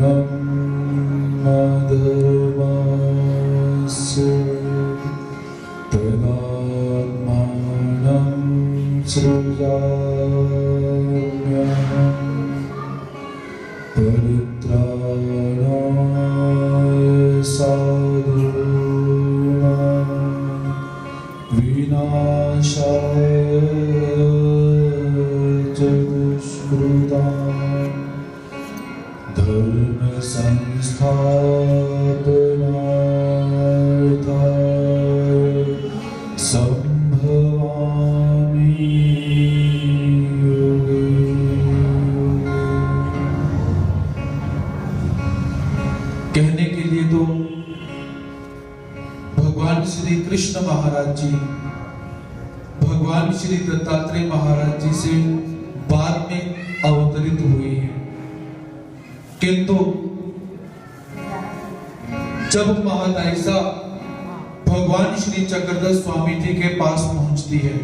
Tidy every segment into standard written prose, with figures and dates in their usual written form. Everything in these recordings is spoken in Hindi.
अधर्मस्य तदात्मानं सृजाम्यहं परित्राणाय साधूनां विनाशाय च दुष्कृतां धर्म संस्थापनार्थाय संभवामि युगे युगे। कहने के लिए तो भगवान श्री कृष्ण महाराज जी भगवान श्री दत्तात्रेय महाराज जी से बाद में अवतरित हुए हैं, किंतु जब महादायिसा भगवान श्री चक्रधर स्वामी जी के पास पहुंचती है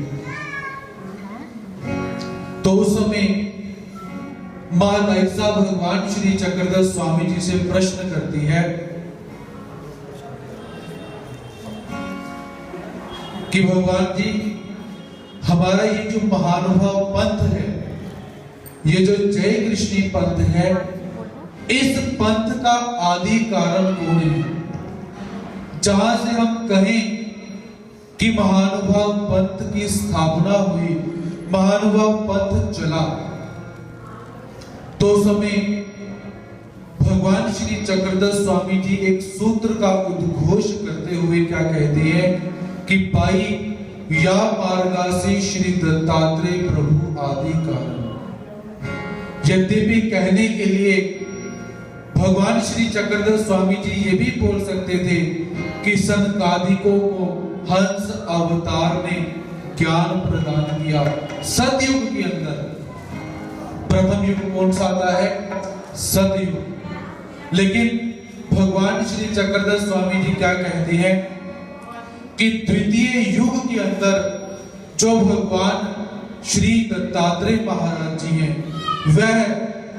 तो उस समय महादायिसा भगवान श्री चक्रधर स्वामी जी से प्रश्न करती है कि भगवान जी, हमारा ये जो महानुभाव पंथ है, ये जो जय कृष्णी पंथ है, इस पंथ का आदि कारण कौन है? जहां से हम कहें कि महानुभाव पंथ की स्थापना हुई, महानुभाव पंथ चला, तो समय भगवान श्री चक्रधर स्वामी जी एक सूत्र का उद्घोष करते हुए क्या कहते हैं कि पाई या मार्गा से श्री दत्तात्रेय प्रभु आदि कारण। यद्यपि कहने के लिए भगवान श्री चक्रधर स्वामी जी ये भी बोल सकते थे कि सनकादिकों को हंस अवतार ने ज्ञान प्रदान किया। सतयुग के अंदर प्रथम युग कौन सा आता है? सतयुग। लेकिन भगवान श्री चक्रधर स्वामी जी क्या कहते हैं कि द्वितीय युग के अंदर जो भगवान श्री दत्तात्रेय महाराज जी हैं, वह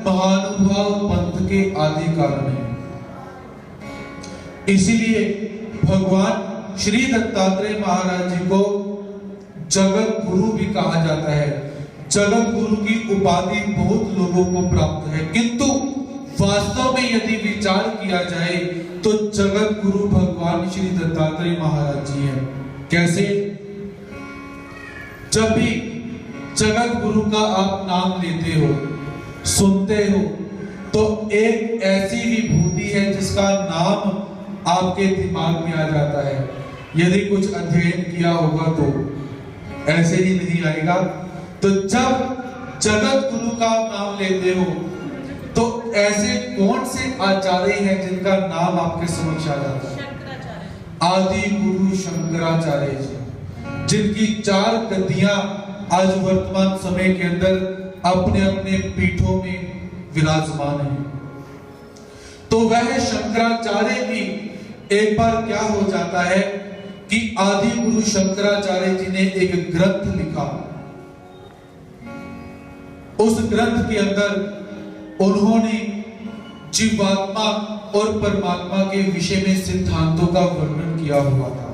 महानुभाव पंथ के आदि कारण है। इसीलिए भगवान श्री दत्तात्रेय महाराज जी को जगत गुरु भी कहा जाता है। जगत गुरु की उपाधि बहुत लोगों को प्राप्त है, किंतु वास्तव में यदि विचार किया जाए तो जगत गुरु भगवान श्री दत्तात्रेय महाराज जी हैं। कैसे? जब भी जगत गुरु का आप नाम लेते हो, सुनते हो, तो एक ऐसी विभूति है जिसका नाम आपके दिमाग में आ जाता है। यदि कुछ अध्ययन किया होगा तो ऐसे ही नहीं आएगा। तो जब जगत गुरु का नाम लेते हो तो ऐसे कौन से आचार्य हैं जिनका नाम आपके समक्ष आ जाता है? आदि गुरु शंकराचार्य जी, जिनकी 4 गद्दियां आज वर्तमान समय के अंदर अपने अपने पीठों में विराजमान हैं। तो वह शंकराचार्य भी एक बार क्या हो जाता है कि आदि गुरु शंकराचार्य जी ने एक ग्रंथ लिखा। उस ग्रंथ के अंदर उन्होंने जीवात्मा और परमात्मा के विषय में सिद्धांतों का वर्णन किया हुआ था।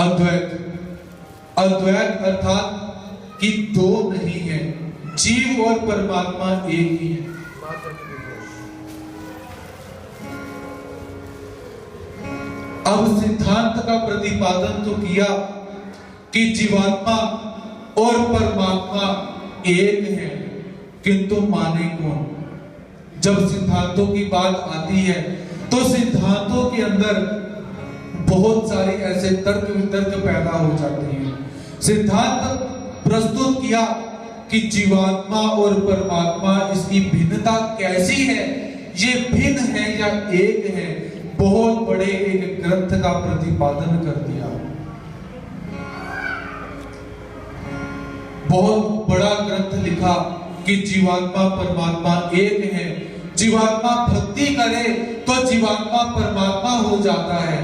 अद्वैत, अद्वैत अर्थात कि दो नहीं है, जीव और परमात्मा एक ही है। अब सिद्धांत का प्रतिपादन तो किया कि जीवात्मा और परमात्मा एक है, किंतु माने कौन? जब सिद्धांतों की बात आती है तो सिद्धांतों के अंदर बहुत सारे ऐसे तर्क वितर्क पैदा हो जाते हैं। सिद्धांत प्रस्तुत किया कि जीवात्मा और परमात्मा, इसकी भिन्नता कैसी है, ये भिन्न है या एक है। बहुत बड़े एक ग्रंथ का प्रतिपादन कर दिया। बहुत बड़ा ग्रंथ लिखा कि जीवात्मा परमात्मा एक है। जीवात्मा भक्ति करे तो जीवात्मा परमात्मा हो जाता है।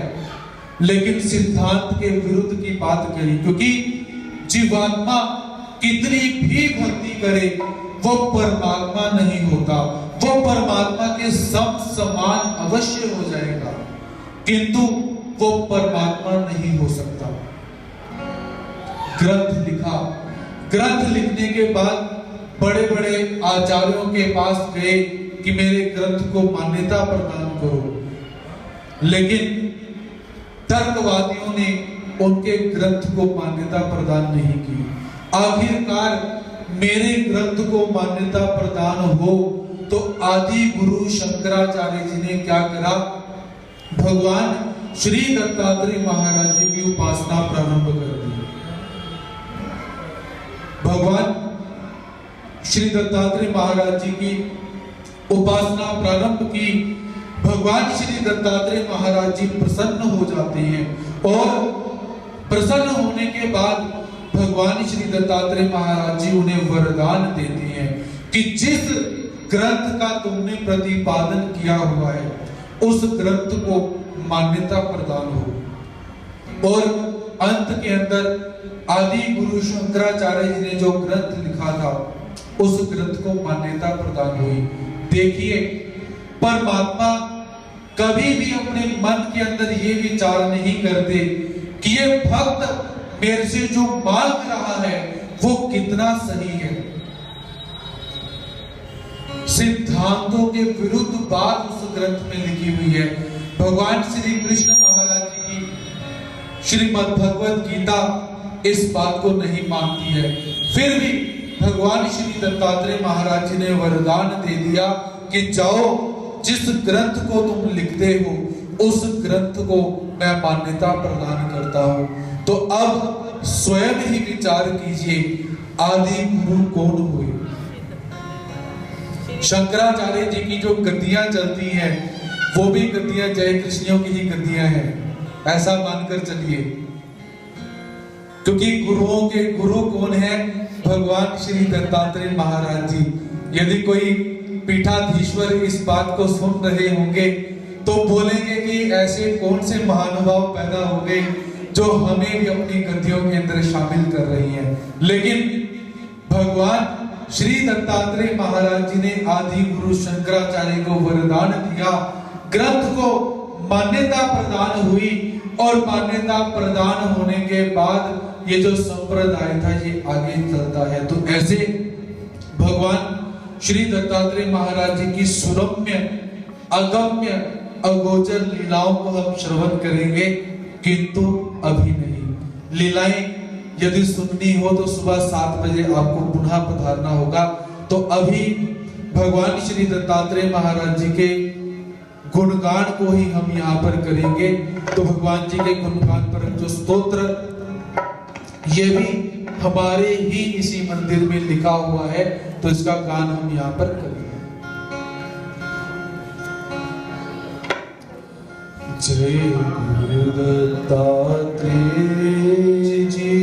लेकिन सिद्धांत के विरुद्ध की बात करी, क्योंकि जीवात्मा कितनी भी भक्ति करे वो परमात्मा नहीं होता। वो परमात्मा के सम समान अवश्य हो जाएगा, किंतु वो परमात्मा नहीं हो सकता। ग्रंथ लिखा, ग्रंथ लिखने के बाद बड़े बड़े आचार्यों के पास गए कि मेरे ग्रंथ को मान्यता प्रदान करो, लेकिन तर्कवादियों ने उनके ग्रंथ को मान्यता प्रदान नहीं की। आखिरकार मेरे ग्रंथ को मान्यता प्रदान हो तो आदि गुरु शंकराचार्य जी ने क्या करा, भगवान श्री दत्तात्रेय महाराज जी की उपासना प्रारंभ कर दी। भगवान श्री दत्तात्रेय महाराज जी की उपासना प्रारंभ की। भगवान श्री दत्तात्रेय महाराज जी प्रसन्न हो जाते हैं और प्रसन्न होने के बाद भगवान श्री दत्तात्रेय महाराज जी उन्हें वरदान देते हैं कि जिस ग्रंथ का तुमने प्रतिपादन किया हुआ है उस ग्रंथ को मान्यता प्रदान हो। और अंत के अंदर आदि गुरु शंकराचार्य जी ने जो ग्रंथ लिखा था उस ग्रंथ को मान्यता प्रदान हुई। देखिए, परमात्मा कभी भी अपने मन के अंदर ये विचार नहीं करते कि ये भक्त मेरे से जो मांग रहा है वो कितना सही है। सिद्धांतों के विरुद्ध बात उस ग्रंथ में लिखी हुई है। भगवान श्री कृष्ण महाराज जी की श्रीमद् भगवत गीता इस बात को नहीं मानती है, फिर भी भगवान श्री दत्तात्रेय महाराज जी ने वरदान दे दिया कि जाओ, जिस ग्रंथ को तुम लिखते हो उस ग्रंथ को मैं मान्यता प्रदान करता हूं। तो अब स्वयं ही विचार कीजिए, आदि गुरु कौन हुए? शंकराचार्य जी की जो गद्दियां चलती हैं वो भी गद्दियां जय कृष्णियों की ही गद्दियां हैं, ऐसा मानकर चलिए, क्योंकि गुरुओं के गुरु कौन है? भगवान श्री दत्तात्रेय महाराज जी। यदि कोई पीठाधीश्वर इस बात को सुन रहे होंगे तो बोलेंगे कि ऐसे कौन से महानुभाव पैदा हो गए जो हमें भी अपनी गद्दियों के अंदर शामिल कर रही हैं। लेकिन भगवान श्री दत्तात्रेय महाराज जी ने आदि गुरु शंकराचार्य को वरदान दिया, ग्रंथ को मान्यता प्रदान हुई और मान्यता प्रदान होने के बाद ये जो संप्रदाय था ये आगे चलता है। तो ऐसे भगवान श्री दत्तात्रेय महाराज जी की सुरम्य अगम्य अगोचर लीलाओं को हम श्रवण करेंगे, किंतु अभी नहीं। लीलाएं यदि सुननी हो तो सुबह 7 बजे आपको पुनः पधारना होगा। तो अभी भगवान श्री दत्तात्रेय महाराज जी के गुणगान को ही हम यहाँ पर करेंगे। तो भगवान जी के गुणगान पर जो स्तोत्र, ये भी हमारे ही इसी मंदिर में लिखा हुआ है, तो इसका गान हम यहाँ पर करेंगे। जय गुरु दत्तात्रेय जी,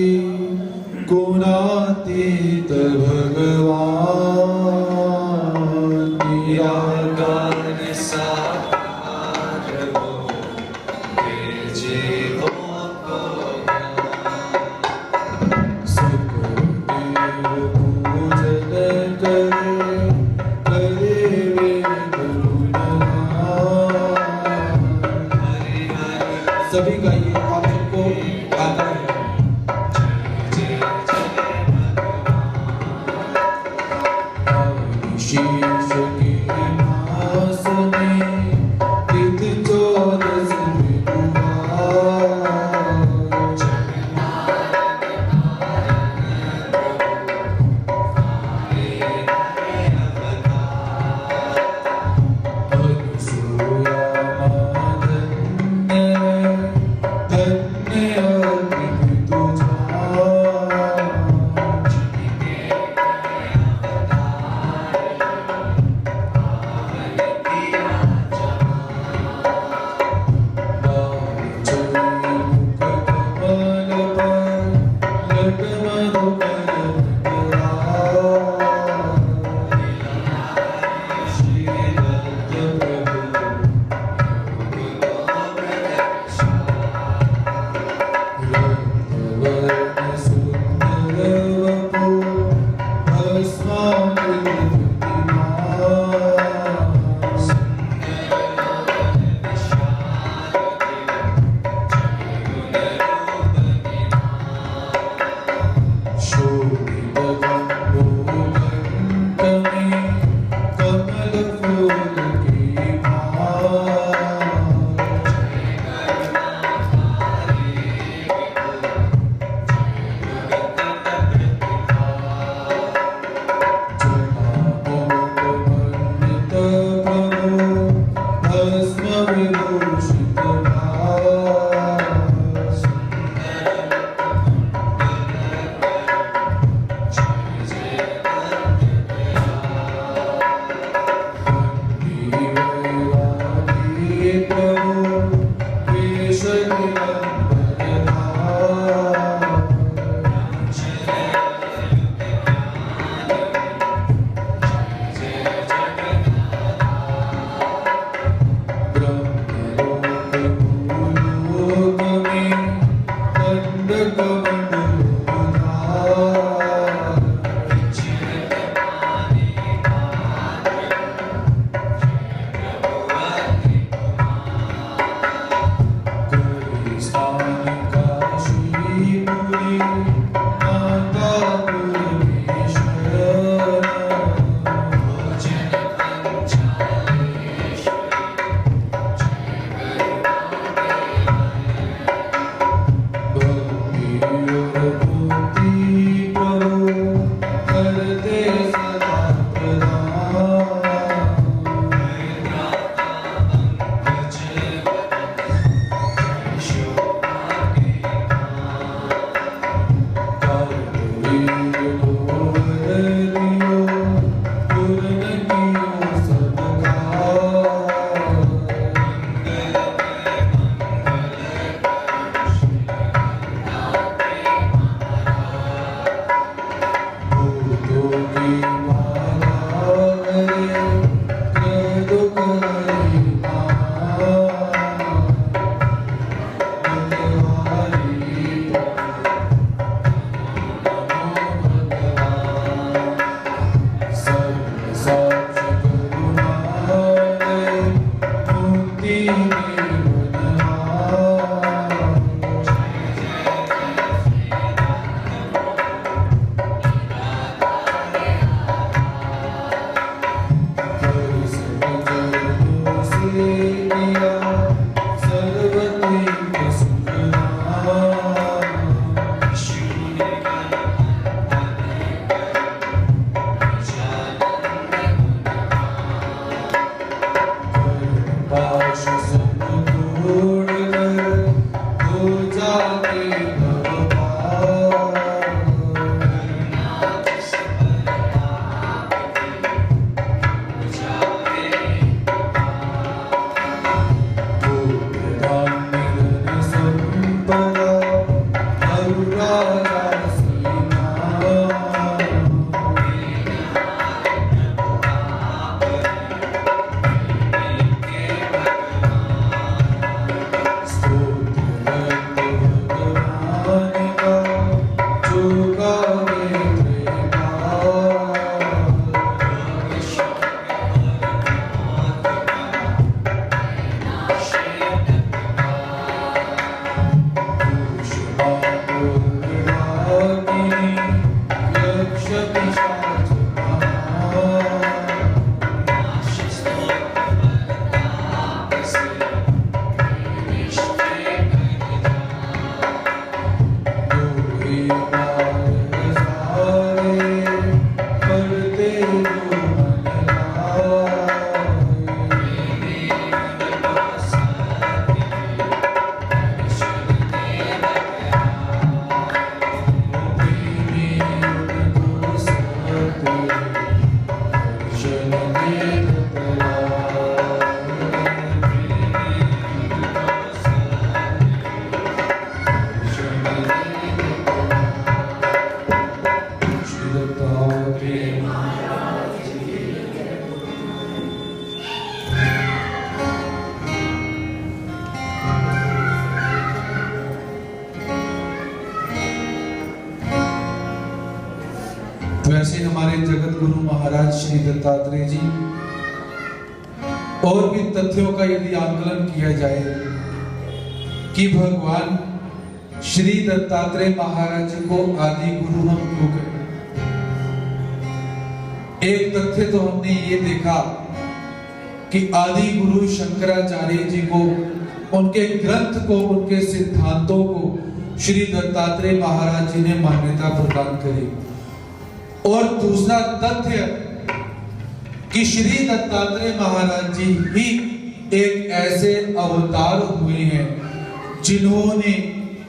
गुणातीत भगवान, निराकार साकार हो, जय हो सभी का ये आप सबको आता है। शीश के पास में तिथ चौदस वैसे हमारे जगत गुरु महाराज श्री दत्तात्रेय जी और भी तथ्यों का यदि आकलन किया जाए कि भगवान श्री दत्तात्रेय महाराज जी को आदि गुरु हम क्यों कहते हैं। एक तथ्य तो हमने ये देखा कि आदि गुरु शंकराचार्य जी को, उनके ग्रंथ को, उनके सिद्धांतों को श्री दत्तात्रेय महाराज जी ने मान्यता प्रदान करी। और दूसरा तथ्य कि श्री दत्तात्रेय महाराज जी ही एक ऐसे अवतार हुए हैं जिन्होंने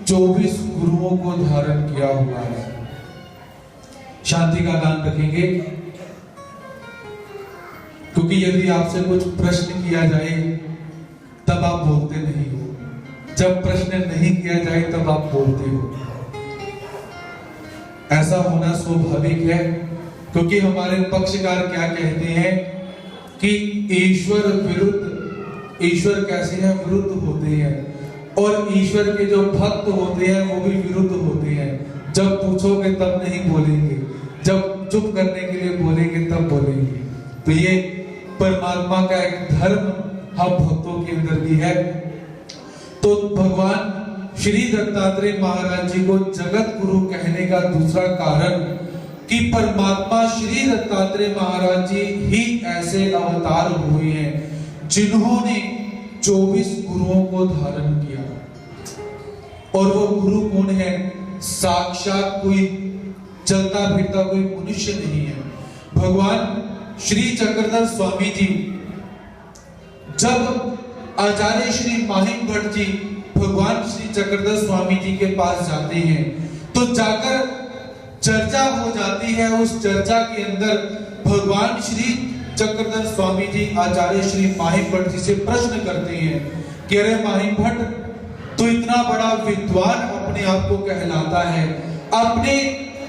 24 गुरुओं को धारण किया हुआ है। शांति का गान रखेंगे, क्योंकि यदि आपसे कुछ प्रश्न किया जाए तब आप बोलते नहीं हो, जब प्रश्न नहीं किया जाए तब आप बोलते हो। ऐसा होना स्वाभाविक है, क्योंकि हमारे पक्षकार क्या कहते हैं कि ईश्वर विरुद्ध, ईश्वर कैसे हैं, विरुद्ध होते हैं, और ईश्वर के जो भक्त होते हैं वो भी विरुद्ध होते हैं। जब पूछोगे तब नहीं बोलेंगे, जब चुप करने के लिए बोलेंगे तब बोलेंगे। तो ये परमात्मा का एक धर्म हम भक्तों के अंदर भी है। तो भगवान श्री दत्तात्रेय महाराज जी को जगत गुरु कहने का दूसरा कारण कि परमात्मा श्री दत्तात्रेय महाराज जी ही ऐसे अवतार हुए हैं जिन्होंने 24 गुरुओं को धारण किया। और वो गुरु कौन है? साक्षात कोई चलता फिरता कोई मनुष्य नहीं है। भगवान श्री चक्रधर स्वामी जी जब आचार्य श्री माहिम भट्ट जी भगवान श्री चक्रधर स्वामी जी के पास जाते हैं तो जाकर चर्चा हो जाती है। उस चर्चा के अंदर भगवान श्री चक्रधर स्वामी जी आचार्य श्री माहिम भट्ट जी से प्रश्न करते हैं कि अरे माहिम भट्ट, तो इतना बड़ा विद्वान अपने आप को कहलाता है, अपने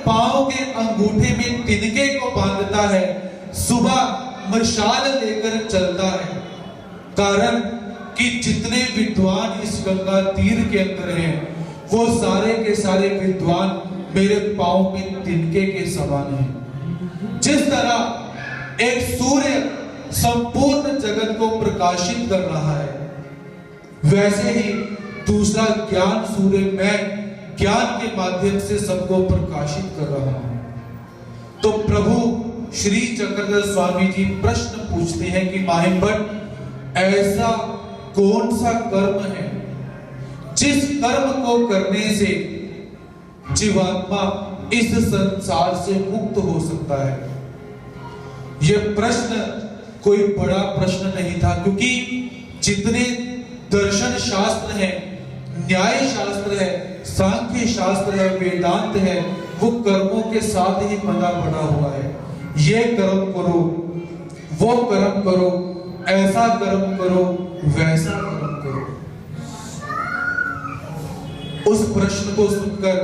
पांव के अंगूठे में तिनके को बांधता है, सुबह मशाल लेकर चलता है, कारण कि जितने विद्वान इस गंगा तीर के अंदर हैं, वो सारे के सारे विद्वान मेरे पांव में तिनके के समान हैं। जिस तरह एक सूर्य संपूर्ण जगत को प्रकाशित कर रहा है, वैसे ही दूसरा ज्ञान सूर्य मैं ज्ञान के माध्यम से सबको प्रकाशित कर रहा हूं। तो प्रभु श्री चक्रधर स्वामी जी प्रश्न पूछते हैं कि माहिम भट्ट, ऐसा कौन सा कर्म है जिस कर्म को करने से जीवात्मा इस संसार से मुक्त हो सकता है? यह प्रश्न कोई बड़ा प्रश्न नहीं था, क्योंकि जितने दर्शन शास्त्र है, न्याय शास्त्र है, सांख्य शास्त्र है, वेदांत है, वो कर्मों के साथ ही बंधा पड़ा हुआ है। ये कर्म करो, वो कर्म करो, ऐसा कर्म करो, वैसा कर्म करो। उस प्रश्न को सुनकर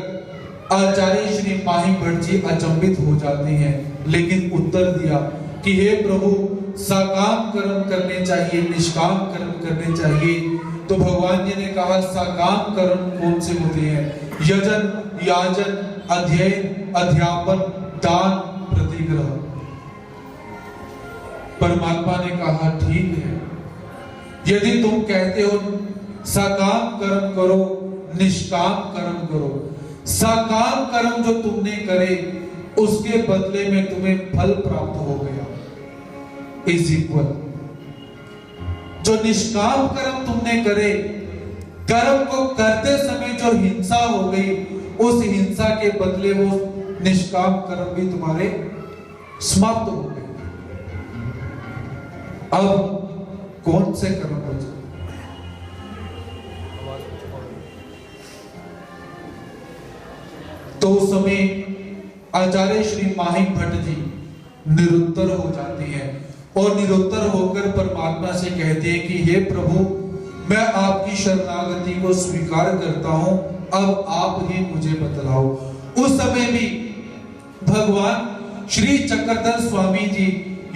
आचार्य श्री माहिम भट्ट जी अचंभित हो जाते हैं, लेकिन उत्तर दिया कि हे प्रभु, सकाम कर्म करने चाहिए, निष्काम कर्म करने चाहिए। तो भगवान जी ने कहा, सकाम कर्म कौन से होते हैं? यजन, याजन, अध्ययन, अध्यापन, दान, प्रतिग्रह। परमात्मा ने कहा, ठीक है, यदि तुम कहते हो सकाम कर्म करो, निष्काम कर्म करो, सकाम कर्म जो तुमने करे उसके बदले में तुम्हें फल प्राप्त हो गया इज इक्वल। जो निष्काम कर्म तुमने करे, कर्म को करते समय जो हिंसा हो गई, उस हिंसा के बदले वो निष्काम कर्म भी तुम्हारे समाप्त हो गए। अब कौन से कर्म बचे? तो उस समय आचार्य श्री माहिम भट्ट जी निरुत्तर हो जाते हैं और निरुत्तर होकर परमात्मा से कहते हैं कि हे प्रभु, मैं आपकी शरणागति को स्वीकार करता हूं, अब आप ही मुझे बतलाओ। उस समय भी भगवान श्री चक्रधर स्वामी जी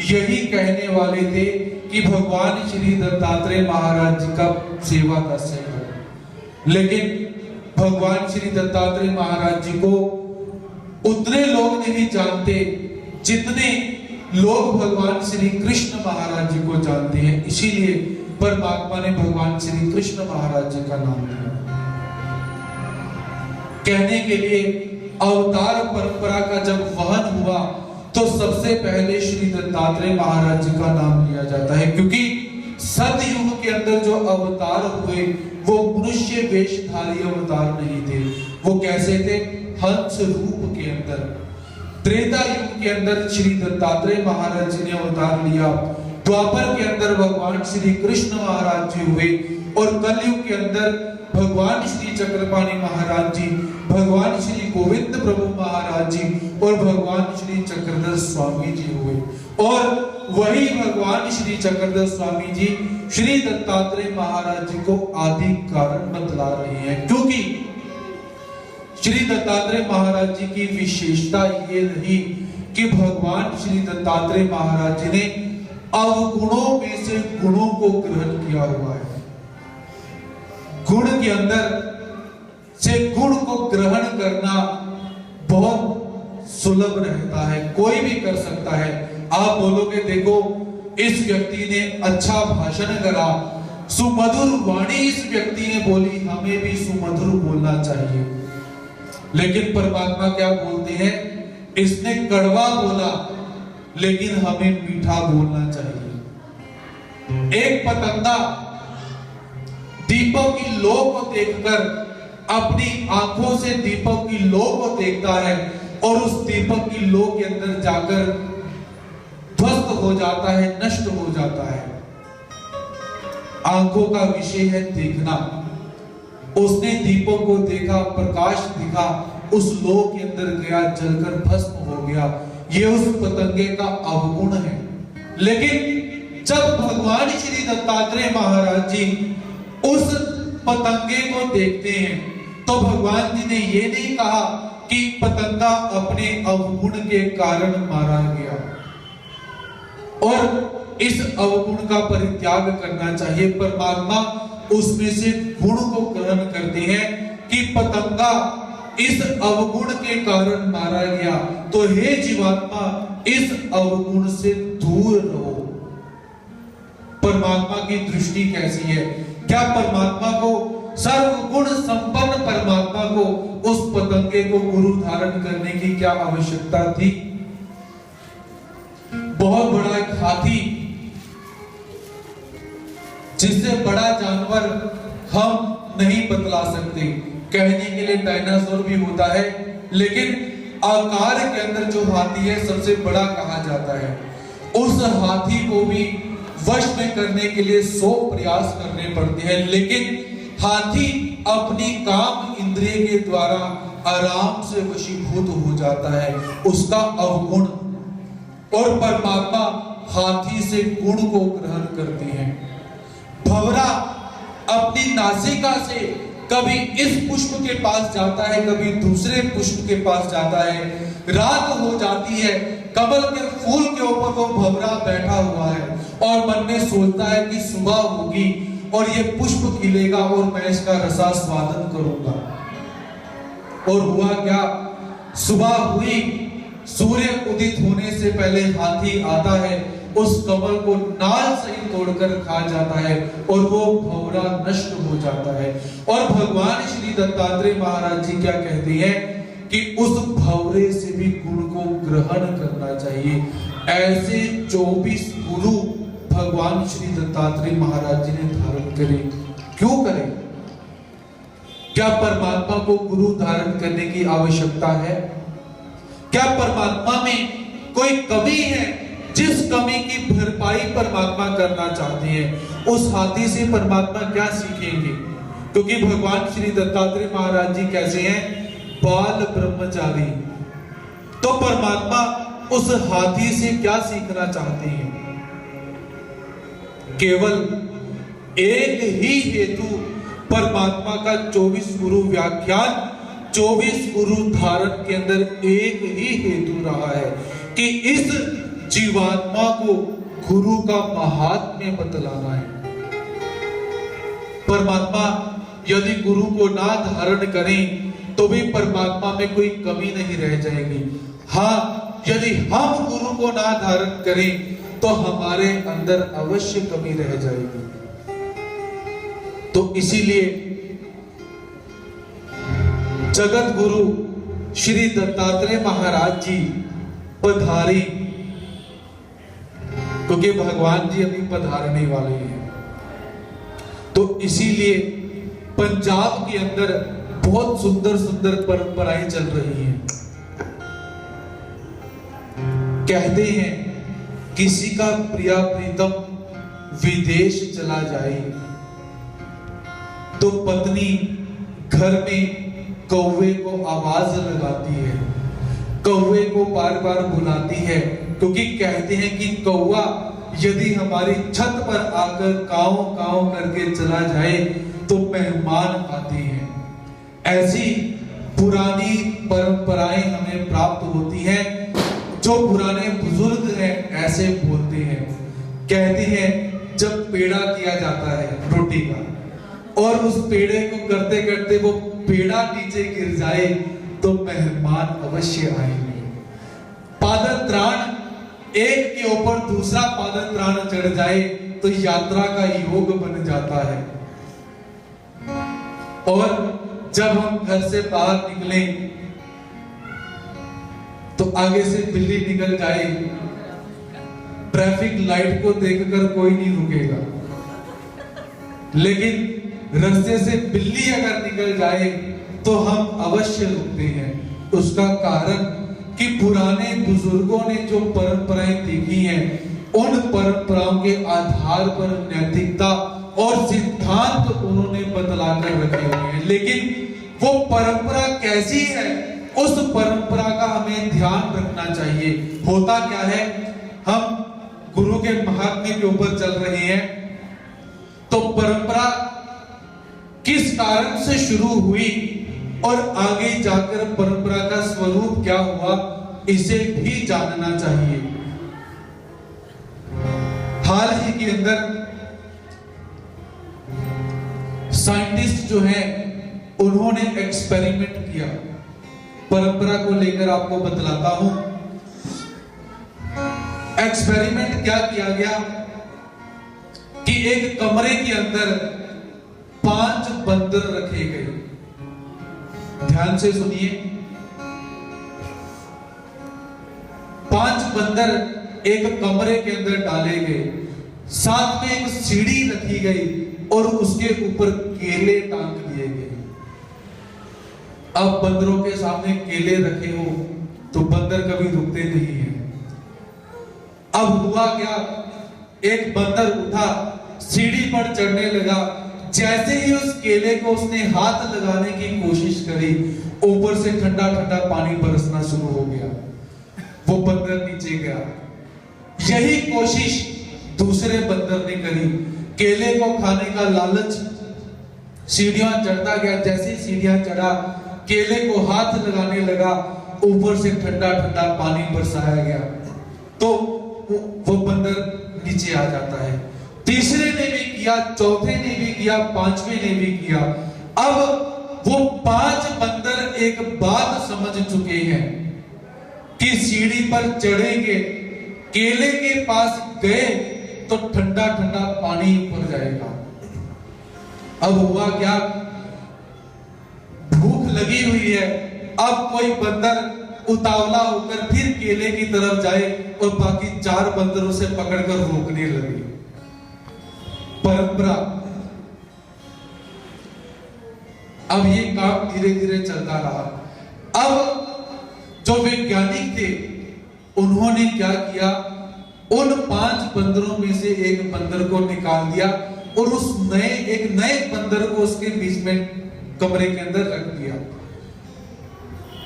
यही कहने वाले थे कि भगवान श्री दत्तात्रेय महाराज जी का सेवा दास्य करो, लेकिन भगवान श्री दत्तात्रेय महाराज जी को उतने लोग नहीं जानते जितने लोग भगवान श्री कृष्ण महाराज जी को जानते हैं। इसीलिए परमात्मा ने भगवान श्री कृष्ण महाराज जी का नाम दिया। कहने के लिए अवतार परंपरा का जब वहन हुआ तो सबसे पहले श्री दत्तात्रेय महाराज जी का नाम लिया जाता है, क्योंकि सतयुग के अंदर जो अवतार हुए वो मनुष्य वेशधारी अवतार नहीं थे। वो कैसे थे? हंस रूप के अंदर। त्रेता युग के अंदर श्री दत्तात्रेय महाराज जी ने अवतार लिया, द्वापर के अंदर भगवान श्री कृष्ण महाराज जी हुए और कलयुग के अंदर भगवान श्री चक्रपाणि महाराज जी, भगवान श्री गोविंद प्रभु महाराज जी और भगवान श्री चक्रधर स्वामी जी हुए। और वही भगवान श्री चक्रधर स्वामी जी श्री दत्तात्रेय महाराज जी को आदि कारण बतला रहे हैं, क्योंकि श्री दत्तात्रेय महाराज जी की विशेषता ये रही कि भगवान श्री दत्तात्रेय महाराज जी ने अवगुणों में से गुणों को ग्रहण किया हुआ है। गुण के अंदर से गुण को ग्रहण करना बहुत सुलभ रहता है, कोई भी कर सकता है। आप बोलोगे देखो इस व्यक्ति ने अच्छा भाषण करा, सुमधुर वाणी इस व्यक्ति ने बोली, हमें भी सुमधुर बोलना चाहिए। लेकिन परमात्मा क्या बोलते हैं? इसने कड़वा बोला लेकिन हमें मीठा बोलना चाहिए। एक पतंगा दीपक की लौ को देखकर अपनी आंखों से दीपक की लौ को देखता है और उस दीपक की लौ के अंदर जाकर ध्वस्त हो जाता है, नष्ट हो जाता है। आंखों का विषय है देखना। उसने दीपक को देखा, प्रकाश दिखा, उस लौ के अंदर गया, जलकर भस्म हो गया। ये उस पतंगे का अवगुण है। लेकिन जब भगवान श्री दत्तात्रेय महाराज जी उस पतंगे को देखते हैं तो भगवान जी ने ये नहीं कहा कि पतंगा अपने अवगुण के कारण मारा गया। और इस अवगुण का परित्याग करना चाहिए। परमात्मा उसमें से गुण को ग्रहण करते हैं कि पतंगा इस अवगुण के कारण मारा गया, तो हे जीवात्मा इस अवगुण से दूर रहो। परमात्मा की दृष्टि कैसी है? क्या परमात्मा को, सर्वगुण संपन्न परमात्मा को उस पतंगे को गुरु धारण करने की क्या आवश्यकता थी? बहुत बड़ा एक हाथी, जिससे बड़ा जानवर हम नहीं बतला सकते, कहने के लिए डायनासोर भी होता है, लेकिन आकार के अंदर जो हाथी है सबसे बड़ा कहा जाता है। उस हाथी को भी वश में करने के लिए 100 प्रयास करने पड़ते हैं, लेकिन हाथी अपनी काम इंद्रिय के द्वारा आराम से वशीभूत हो जाता है, उसका अवगुण। और परमात्मा हाथी से गुण को ग्रहण करते हैं। भंवरा अपनी नासिका से कभी इस पुष्प के पास जाता है, कभी दूसरे पुष्प के पास जाता है। रात हो जाती है, कमल के फूल के ऊपर वो भंवरा बैठा हुआ है और मन में सोचता है कि सुबह होगी और ये पुष्प खिलेगा और मैं इसका रसास्वादन करूंगा। और हुआ क्या? सुबह हुई, सूर्य उदित होने से पहले हाथी आता है, उस कमल को नाल सहित तोड़कर खा जाता है और वो भंवरा नष्ट हो जाता है। और भगवान श्री दत्तात्रेय महाराज जी क्या कहते हैं कि उस भंवरे से भी गुण को ग्रहण करना चाहिए। ऐसे 24 गुरु भगवान श्री दत्तात्रेय महाराज जी ने धारण करे। क्यों करें? क्या परमात्मा को गुरु धारण करने की आवश्यकता है? क्या परमात्मा में कोई कमी है? जिस कमी की भरपाई परमात्मा करना चाहते हैं, उस हाथी से परमात्मा क्या सीखेंगे? क्योंकि भगवान श्री दत्तात्रेय महाराज जी कैसे हैं? बाल ब्रह्मचारी। तो परमात्मा उस हाथी से क्या सीखना चाहते हैं? केवल एक ही हेतु परमात्मा का 24 गुरु व्याख्यान, 24 गुरु धारण के अंदर एक ही हेतु रहा है कि इस जीवात्मा को गुरु का महात्म्य बतलाना है। परमात्मा यदि गुरु को ना धारण करें तो भी परमात्मा में कोई कमी नहीं रह जाएगी। हाँ, यदि हम गुरु को ना धारण करें तो हमारे अंदर अवश्य कमी रह जाएगी। तो इसीलिए जगत गुरु श्री दत्तात्रेय महाराज जी पधारी, क्योंकि भगवान जी अभी पधारने वाले हैं। तो इसीलिए पंजाब के अंदर बहुत सुंदर सुंदर परंपराएं चल रही हैं। कहते हैं किसी का प्रिया प्रीतम विदेश चला जाए तो पत्नी घर में कौवे को आवाज लगाती है, कौवे को बार बार बुलाती है, क्योंकि कहते हैं कि कौवा यदि हमारी छत पर आकर काव काव करके चला जाए तो मेहमान आते हैं। ऐसी पुरानी परंपराएं हमें प्राप्त होती हैं। जो पुराने बुजुर्ग हैं ऐसे बोलते हैं, कहते हैं जब पेड़ा किया जाता है रोटी का और उस पेड़े को करते करते वो पेड़ा नीचे गिर जाए तो मेहमान अवश्य आएंगे। पादन त्राण एक के ऊपर दूसरा पादन त्राण चढ़ जाए तो यात्रा का योग बन जाता है। और जब हम घर से बाहर निकले तो आगे से बिल्ली निकल जाए, ट्रैफिक लाइट को देखकर कोई नहीं रुकेगा, लेकिन रास्ते से बिल्ली अगर निकल जाए तो हम अवश्य रुकते हैं। उसका कारण कि पुराने बुजुर्गों ने जो परंपराएं देखी हैं, उन परंपराओं के आधार पर नैतिकता और सिद्धांत उन्होंने बतलाकर रखे हुए हैं। लेकिन वो परंपरा कैसी है, उस परंपरा का हमें ध्यान रखना चाहिए। होता क्या है, हम गुरु के महात्म्य के ऊपर चल रहे हैं, तो परंपरा किस कारण से शुरू हुई और आगे जाकर परंपरा का स्वरूप क्या हुआ, इसे भी जानना चाहिए। हाल ही के अंदर साइंटिस्ट जो हैं उन्होंने एक्सपेरिमेंट किया, परंपरा को लेकर आपको बतलाता हूं। एक्सपेरिमेंट क्या किया गया कि एक कमरे के अंदर 5 बंदर रखे गए। ध्यान से सुनिए, 5 बंदर एक कमरे के अंदर डाले गए, साथ में एक सीढ़ी रखी गई और उसके ऊपर केले टांग दिए गए। अब बंदरों के सामने केले रखे हो तो बंदर कभी रुकते नहीं है। अब हुआ क्या, एक बंदर उठा, सीढ़ी पर चढ़ने लगा। जैसे ही उस केले को उसने हाथ लगाने की कोशिश करी, ऊपर से ठंडा ठंडा पानी बरसना शुरू हो गया। वो बंदर नीचे गया। यही कोशिश दूसरे बंदर ने करी, केले को खाने का लालच, सीढ़ियां चढ़ता गया। जैसे ही सीढ़ियां चढ़ा, केले को हाथ लगाने लगा, ऊपर से ठंडा ठंडा पानी बरसाया गया तो वो बंदर नीचे आ जाता है। तीसरे ने भी किया, चौथे ने भी किया, 5वें ने भी किया। अब वो 5 बंदर एक बात समझ चुके हैं कि सीढ़ी पर चढ़ेंगे, केले के पास गए तो ठंडा ठंडा पानी ऊपर जाएगा। अब हुआ क्या, भूख लगी हुई है। अब कोई बंदर उतावला होकर फिर केले की तरफ जाए और बाकी 4 बंदरों से पकड़कर रोकने लगे। परंपरा। अब ये काम धीरे धीरे चलता रहा। अब जो वैज्ञानिक थे उन्होंने क्या किया, उन 5 बंदरों में से एक बंदर को निकाल दिया और उस एक नए बंदर को उसके बीच में कमरे के अंदर रख दिया।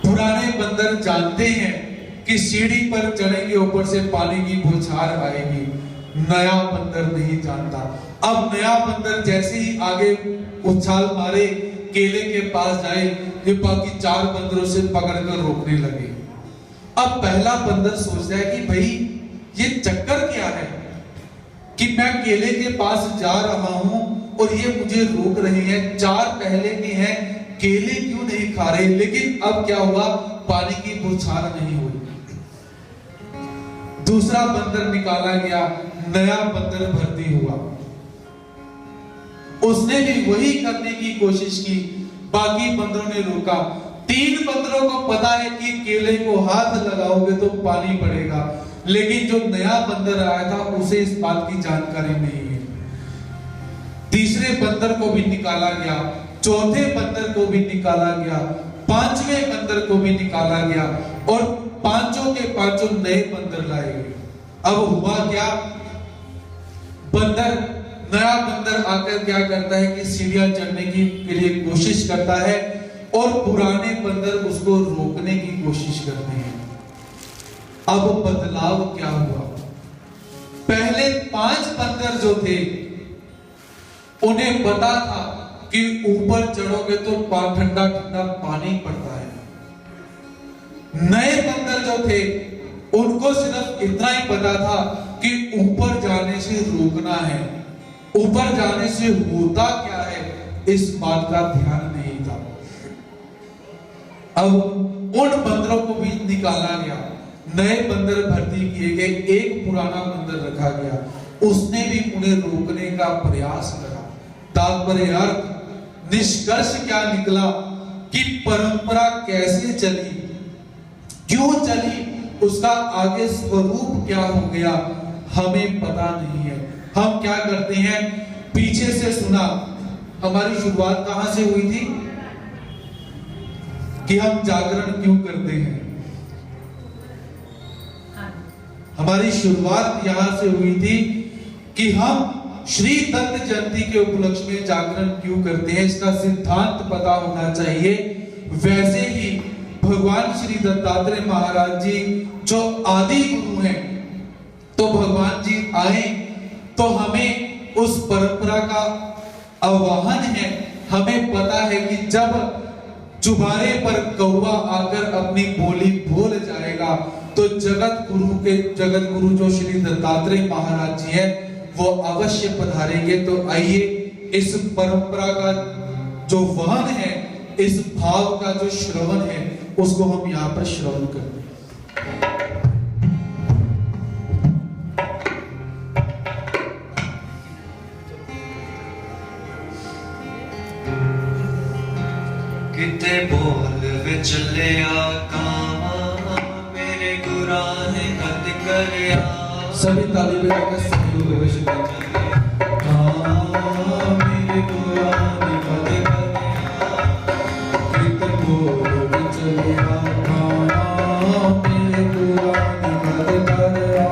पुराने बंदर जानते हैं कि सीढ़ी पर चढ़ेंगे ऊपर से पानी की बौछार आएगी, नया बंदर नहीं जानता। अब नया बंदर जैसे ही आगे उछाल मारे, केले के पास जाए, ये बाकी 4 बंदरों से पकड़कर रोकने लगे। अब पहला बंदर सोचता है कि भाई ये चक्कर क्या है कि मैं केले के पास जा रहा हूं और ये मुझे रोक रहे हैं। 4 पहले के हैं, केले क्यों नहीं खा रहे। लेकिन अब क्या हुआ, पानी की बौछार नहीं हुई। दूसरा बंदर निकाला गया, नया बंदर भर्ती हुआ। उसने भी वही करने की कोशिश की, बाकी बंदरों ने रोका। 3 बंदरों को पता है कि केले को हाथ लगाओगे तो पानी पड़ेगा, लेकिन जो नया बंदर आया था उसे इस बात की जानकारी नहीं है। तीसरे बंदर को भी निकाला गया, चौथे बंदर को भी निकाला गया, 5वें बंदर को भी निकाला गया और 5 के 5 नए बंदर लाए गए। अब हुआ क्या, नया बंदर आकर क्या करता है कि सीढ़ियां चढ़ने के लिए कोशिश करता है और पुराने बंदर उसको रोकने की कोशिश करते हैं। अब बदलाव क्या हुआ, पहले 5 बंदर जो थे उन्हें पता था कि ऊपर चढ़ोगे तो ठंडा ठंडा पानी पड़ता है। नए बंदर जो थे उनको सिर्फ इतना ही पता था कि ऊपर जाने से रोकना है, ऊपर जाने से होता क्या है इस बात का ध्यान नहीं था। अब उन बंदरों को भी निकाला गया, नए बंदर भर्ती किए गए, एक पुराना बंदर रखा गया, उसने भी उन्हें रोकने का प्रयास करा। तात्पर्य अर्थ निष्कर्ष क्या निकला कि परंपरा कैसे चली, क्यों चली, उसका आगे स्वरूप क्या हो गया हमें पता नहीं है। हम क्या करते हैं, पीछे से सुना। हमारी शुरुआत कहां से हुई थी कि हम जागरण क्यों करते हैं। हमारी शुरुआत यहां से हुई थी कि हम श्री दत्त जयंती के उपलक्ष्य में जागरण क्यों करते हैं, इसका सिद्धांत पता होना चाहिए। वैसे ही भगवान श्री दत्तात्रेय महाराज जी जो आदि गुरु हैं, तो भगवान जी आए तो हमें उस परंपरा का आह्वान है। हमें पता है कि जब चुबारे पर कौवा आकर अपनी बोली बोल जाएगा तो जगत गुरु जो श्री दत्तात्रेय महाराज जी है वो अवश्य पधारेंगे। तो आइए इस परंपरा का जो वहन है, इस भाव का जो श्रवण है, उसको हम यहाँ पर श्रवण करते हैं। किते बोल विच लिया कामा मेरे गुरा ने कद करया। सभी ताली बजाकर सभी लोग प्रवेश करें। मेरे गुरा ने कद करया, किते बोल विच लिया कामा मेरे गुरा ने कद करया।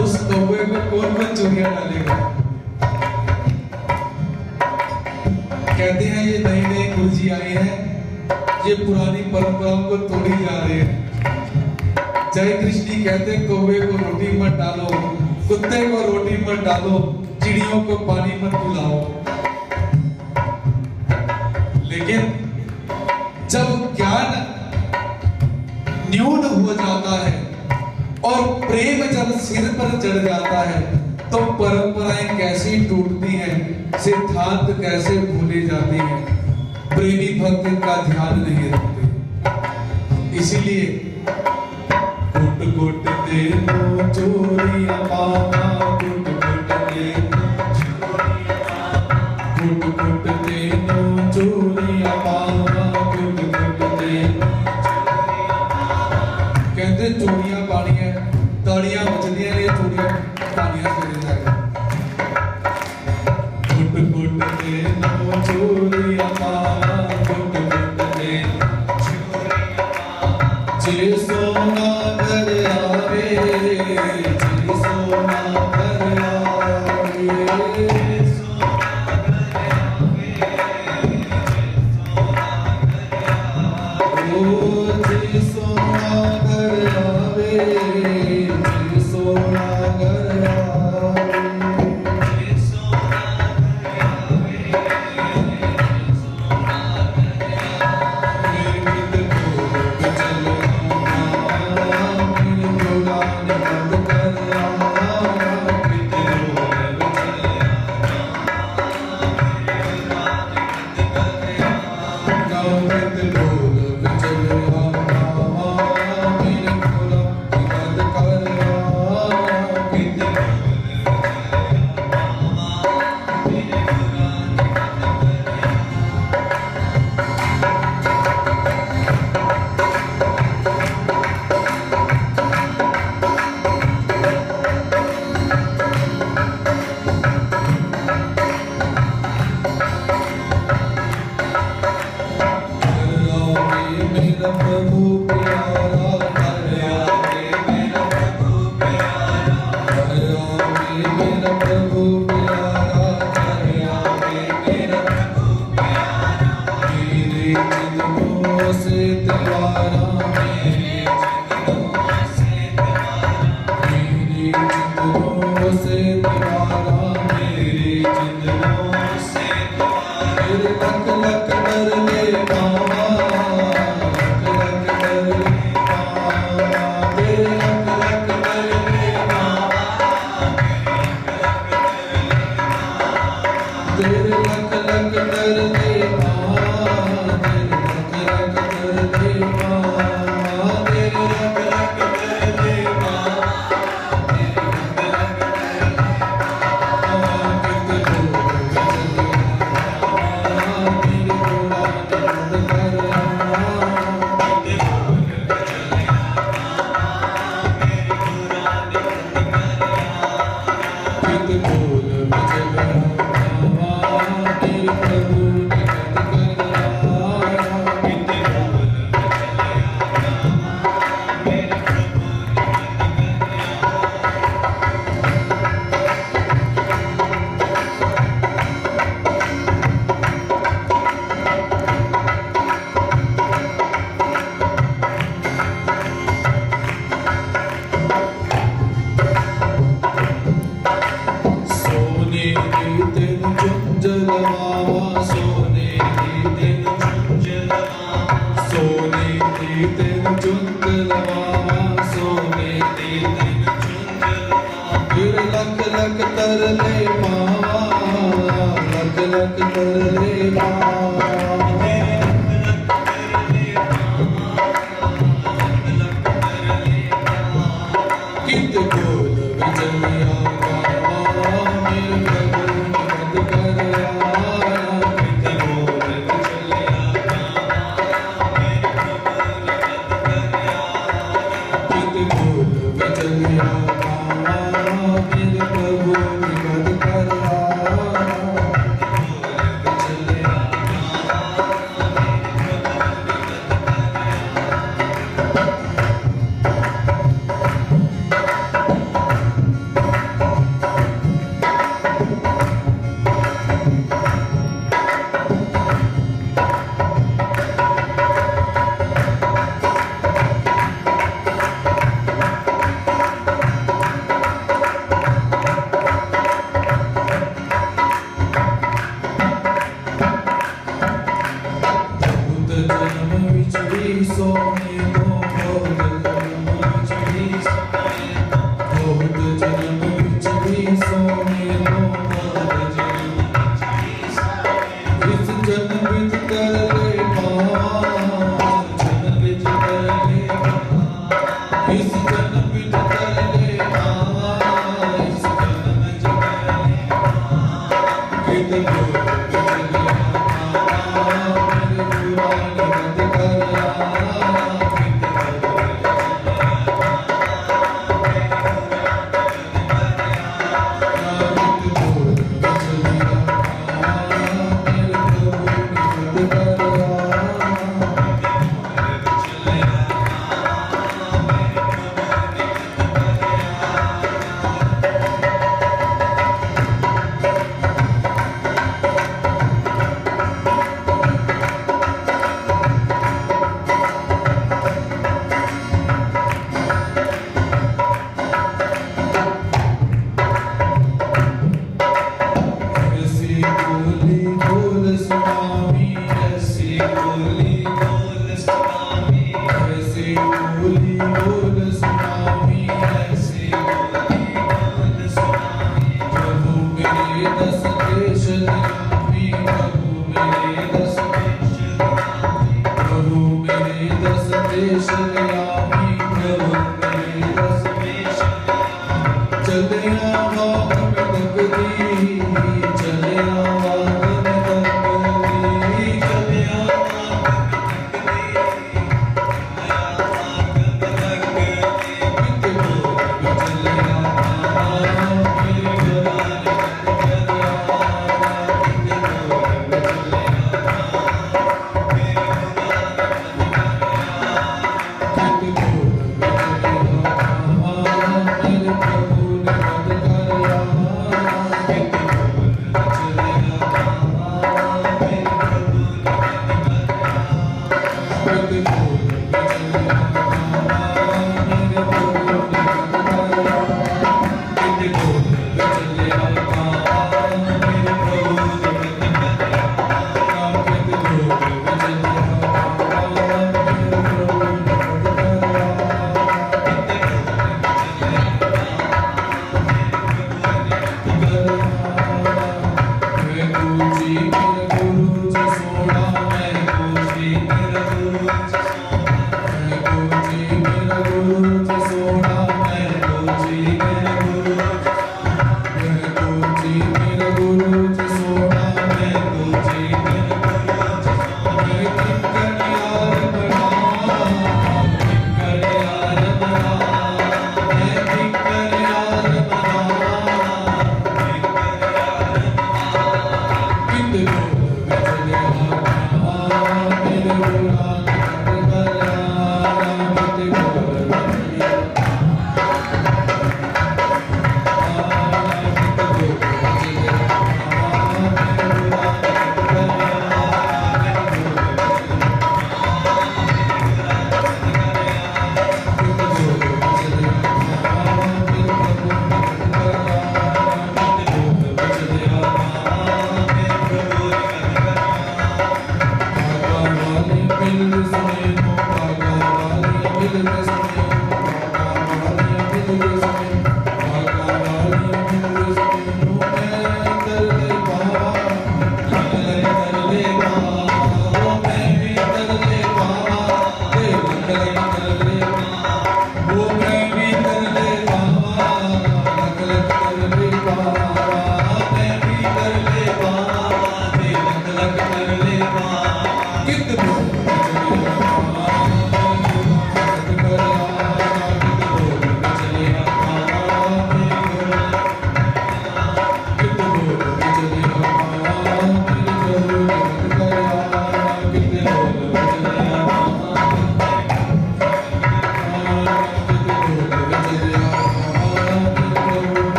उस कौवे को कौन चूड़ियां डालेगा? कहते हैं ये नई नई गुरुजी आई है, ये पुरानी परंपराओं को तोड़ी जा रहे हैं। जय कृष्ण कहते कौवे को रोटी मत डालो, कुत्ते को रोटी मत डालो, चिड़ियों को पानी मत पिलाओ। लेकिन जब ज्ञान न्यून हो जाता है और प्रेम जब सिर पर चढ़ जाता है, तो परंपराएं कैसी टूटती हैं, सिद्धांत कैसे भूले जाते हैं, प्रेमी भक्त का ध्यान नहीं रखते। इसीलिए गुट गुट दे नो चोरिया पावा, गुट गुट दे नो चोरिया पावा, गुट गुट दे नो चोरिया पावा, गुट गुट दे नो चोरिया पावा। कहते चोरियां पानी है, ताड़ियां बजदियां ने, चोरियां पानियां से जाएगा। गुट गुट दे नो चोरिया पावा, गुट गुट दे नो चोरिया पावा। जे सोना घर आवे, जे सोना घर आवे, जे सोना घर आवे, जे सोना घर आवे, ओ जे सोना घर आवे, जे सोना घर आवे, जे सोना घर आवे, जे सोना घर आवे। कित को चल मेरे गुरा ने लवावा सोने दी तिन चुंझ लवावा सोने दी तिन चुंझ लवावा सोने दी तिन चुंझ लवावा फिर लख लख तरले पावा लख लख तरले पावा कित बोल विजया गावा मेरे प्रभु निगत कर आया कित बोल विजया गावा मेरे प्रभु निगत कर आया कित बोल विजया गावा मेरे प्रभु निगत कर आया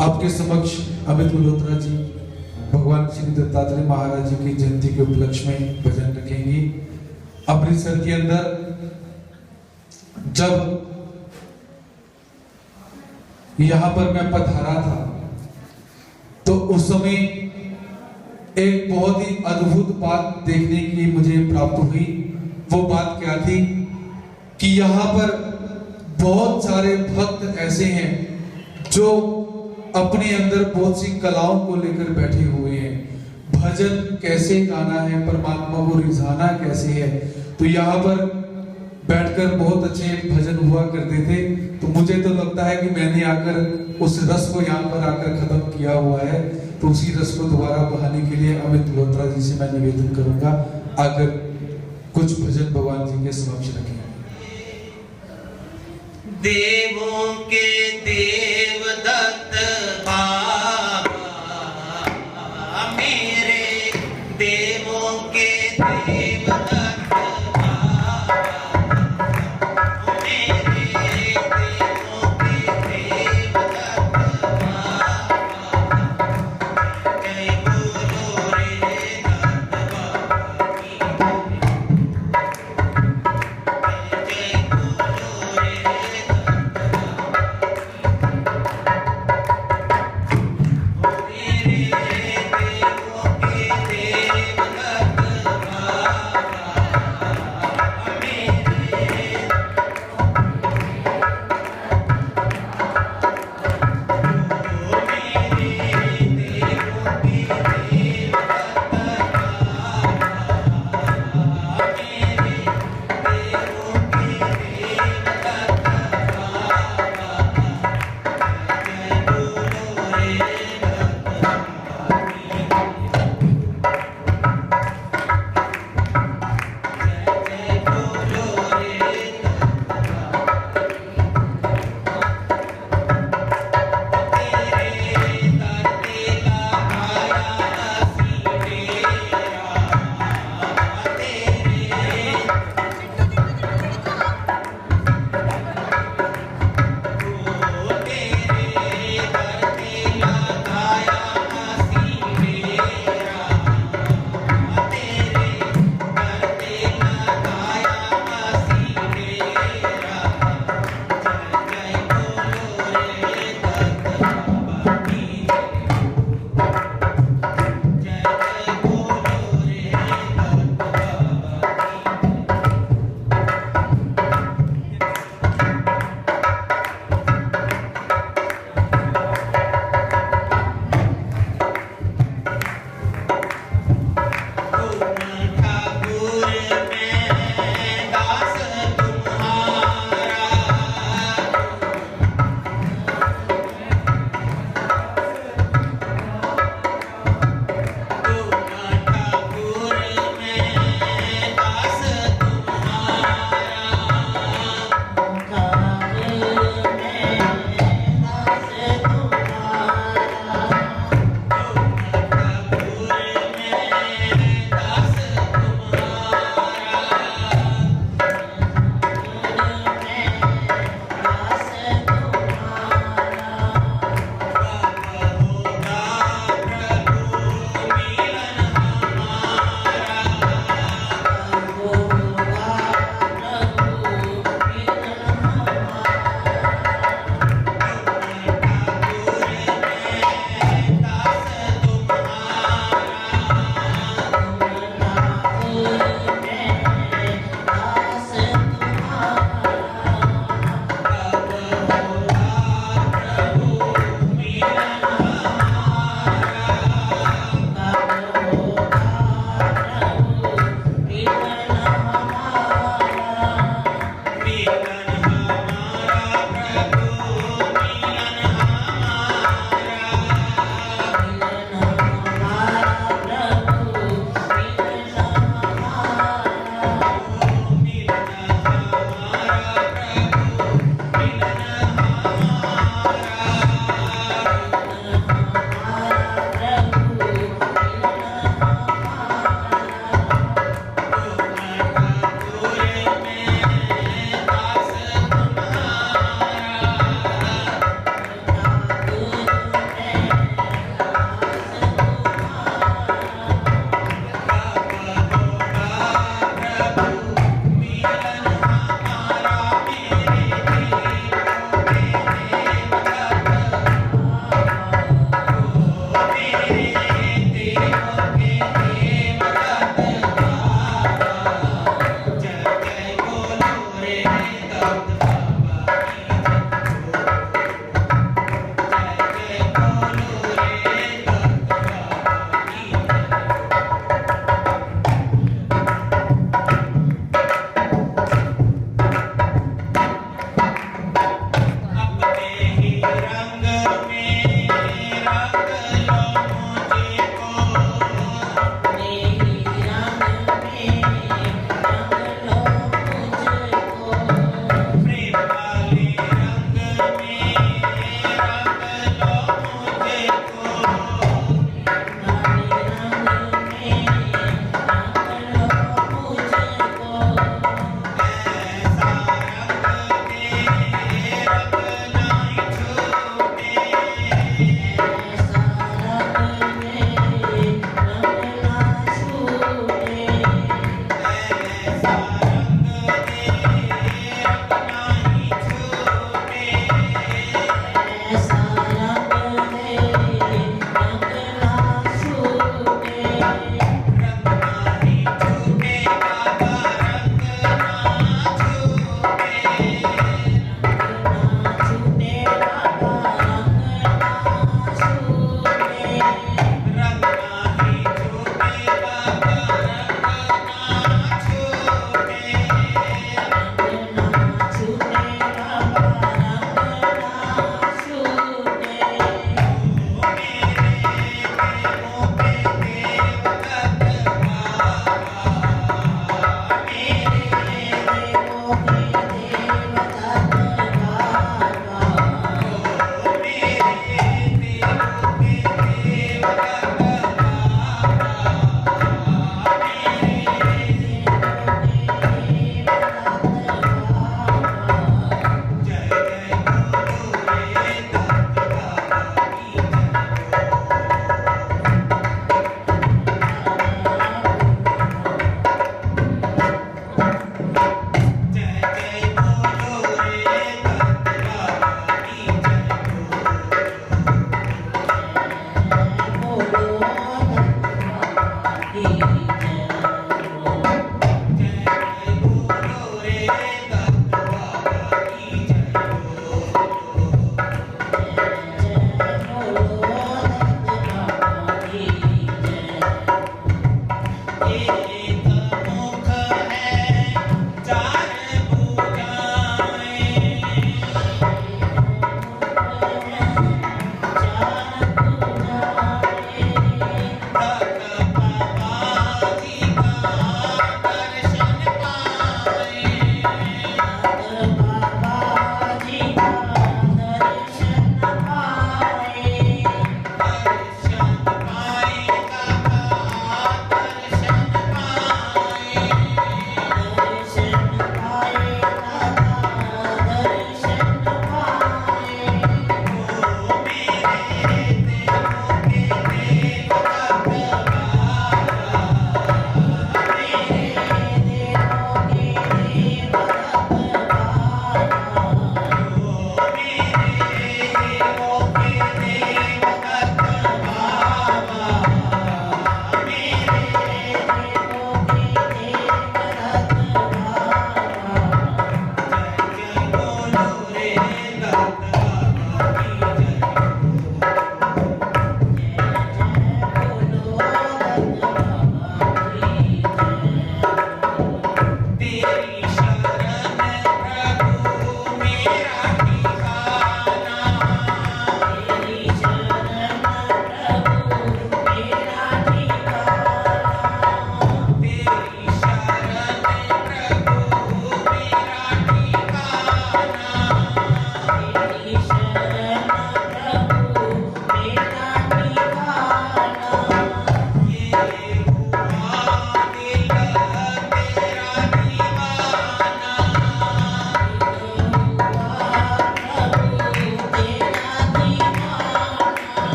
आपके समक्ष अमित मल्होत्रा जी भगवान श्री दत्तात्रेय महाराज जी की जयंती के उपलक्ष्य में भजन रखेंगे। अमृतसर के अंदर जब यहां पर मैं पधारा था तो उस समय एक बहुत ही अद्भुत बात देखने की मुझे प्राप्त हुई। वो बात क्या थी कि यहाँ पर बहुत सारे भक्त ऐसे हैं जो अपने अंदर बहुत सी कलाओं को लेकर बैठे हुए हैं। भजन कैसे गाना है, परमात्मा को रिझाना कैसे है, तो यहाँ पर बैठकर बहुत अच्छे भजन हुआ करते थे। तो मुझे तो लगता है कि मैंने आकर उस रस को यहाँ पर आकर खत्म किया हुआ है। तो उसी रस को दोबारा बहाने के लिए अमित मल्होत्रा जी से मैं निवेदन करूंगा आकर कुछ भजन भगवान जी के समक्ष रखें। देवों के देव दत्त बाबा, मेरे देवों के देव दत्त बाबा, मेरे देवों के देव दत्त बाबा, जय बोलो रे दत्त बाबा की, जय बोलो रे दत्त बाबा की।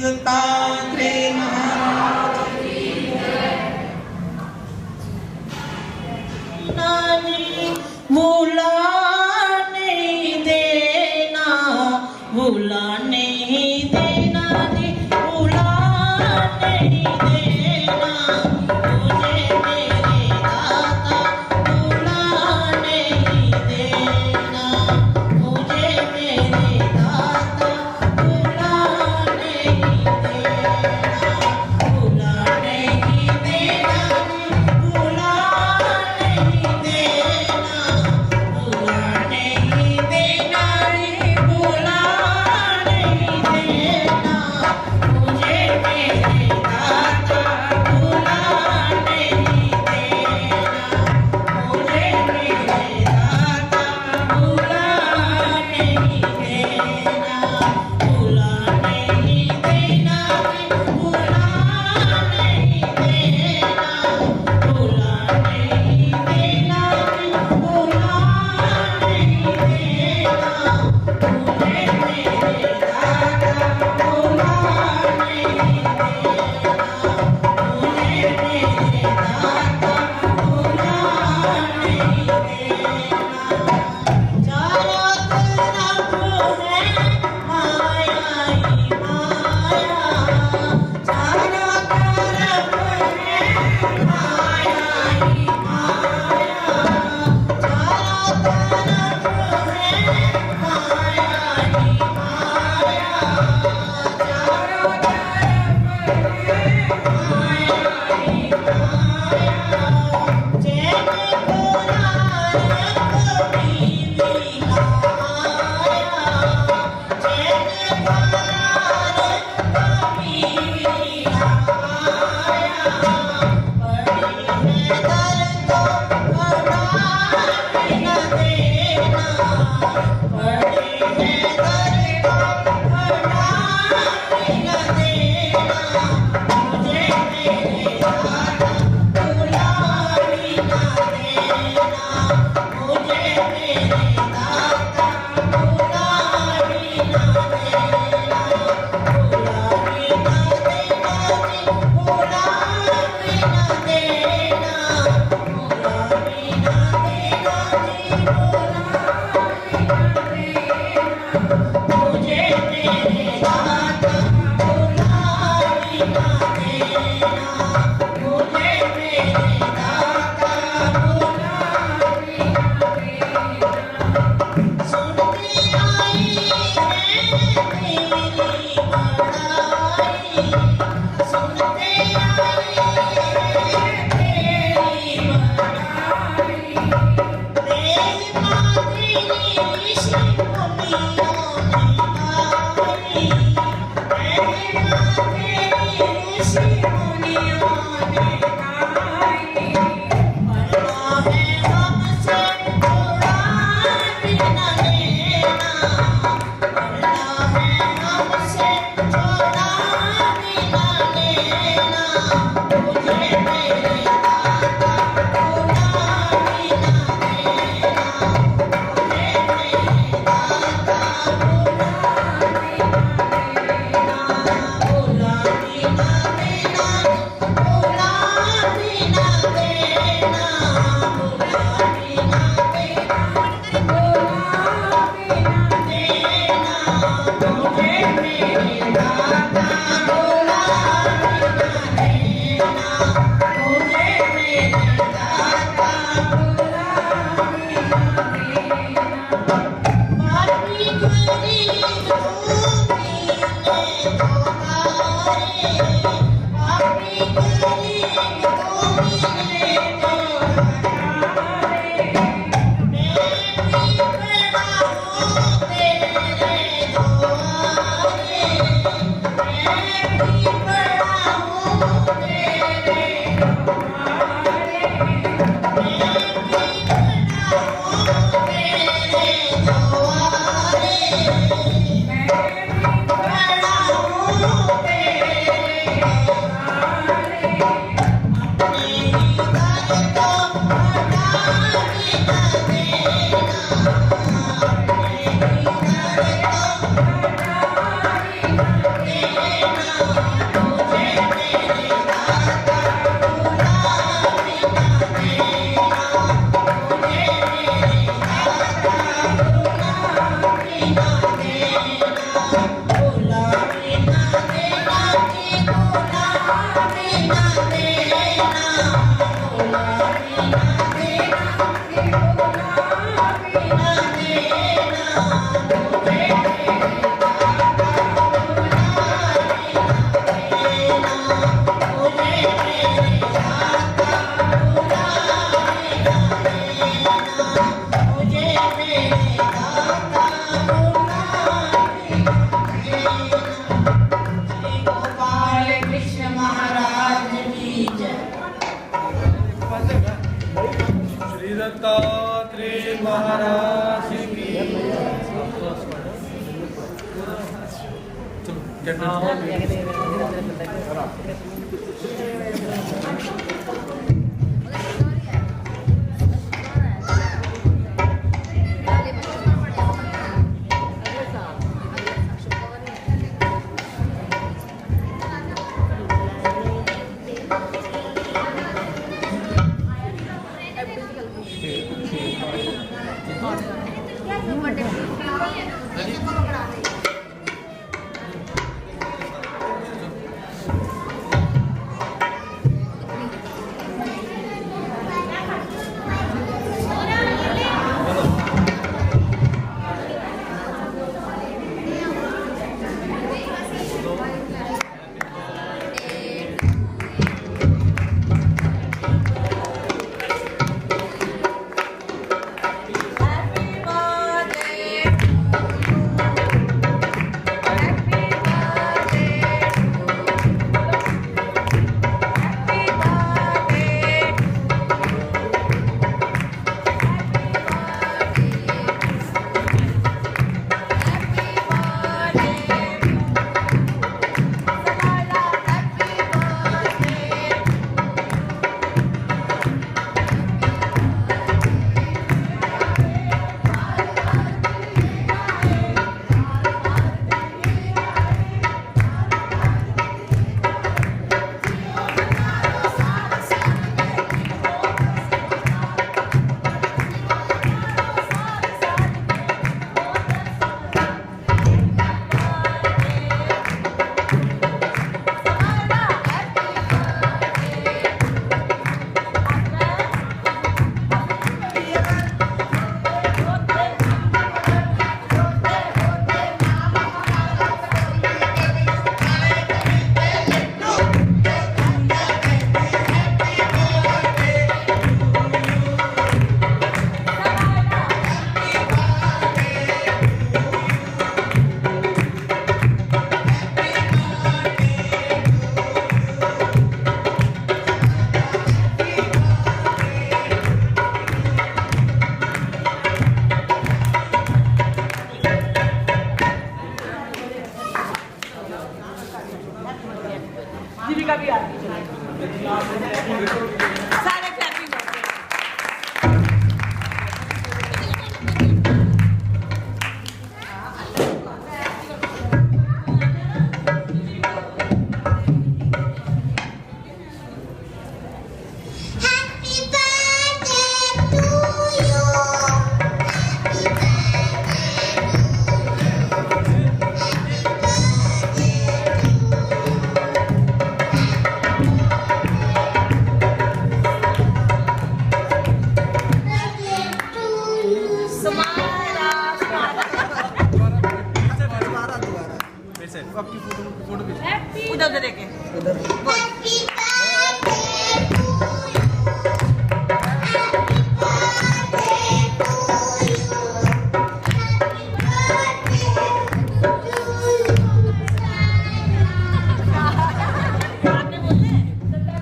दत्तात्रेय महाराज भूला नहीं देना, भूला नहीं देना जी, भूला नहीं देना मुझे मेरे दाता, भूला नहीं देना मुझे मेरे दाता, भूला नहीं देना, भूला नहीं देना जी, भूला नहीं देना, भूला नहीं देना रे, भूला नहीं देना मुझे मेरे दाता, भूला नहीं देना मुझे मेरे दाता, भूला नहीं देना, भूला नहीं देना रे, भूला नहीं देना, भूला नहीं देना रे, भूला नहीं देना मुझे मेरे दाता, भूला नहीं देना मुझे मेरे दाता, भूला नहीं देना। चारों तरफ है माया ही माया, चारों तरफ है माया ही माया, चारों तरफ है माया ही माया, चारों तरफ है माया ही माया, चैन कोरा कभी भी ना आया, चैन कोरा कभी भी ना आया, पड़ी है दर्द तो बता भी न देना, पड़ी है दर्द तो बता भी न देना मुझे मेरे दाता, भूला भी न देना मुझे मेरे दाता, भूला भी न देना, भूला भी न देना जी, भूला भी न देना, भूला भी न देना जी, भूला भी न देना मुझे मेरे दाता, भूला भी न देना मुझे मेरे दाता, भूला भी न देना। सुनती आई है तेरी बड़ाई, सुनते आई है तेरी बड़ाई, तेरी माधुरी ऋषि मुनियों ने गाई, तेरी माधुरी ऋषि मुनियों ने गाई, मरना है हमसे थोड़ा भी न लेना, मरना है हमसे थोड़ा भी न लेना मुझे मेरे दाता, भूला भी न देना मुझे मेरे दाता, भूला भी न देना, भूला भी न देना, भूला भी न देना, भूला भी न देना, भूला भी न देना मुझे मेरे दाता, भूला भी न देना मुझे मेरे दाता, भूला भी न देना। पापी गरीब भूमि में तुम्हारे, पापी गरीब भूमि में तुम्हारे, मैं भी खड़ा हूँ तेरे द्वारे, मैं भी खड़ा हूँ तेरे द्वारे, मैं भी खड़ा हूँ तेरे द्वारे, मैं भी खड़ा हूँ तेरे श्री दत्तात्रेय महाराज की जीविका भी आ रही है सारे क्लैपिंग आपकी फोटो उधर उधर देखे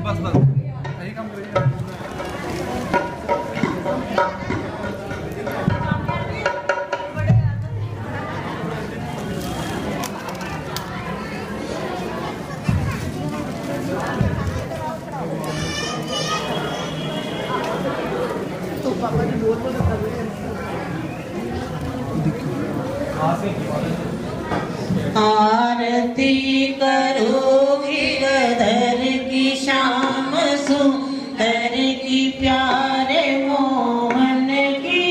बस बस यही काम करेंगे। आरती करो गिरधर की श्याम सुंदर की प्यारे मोहन की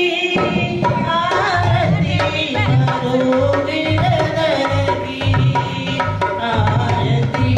आरती करो गिरधर की आरती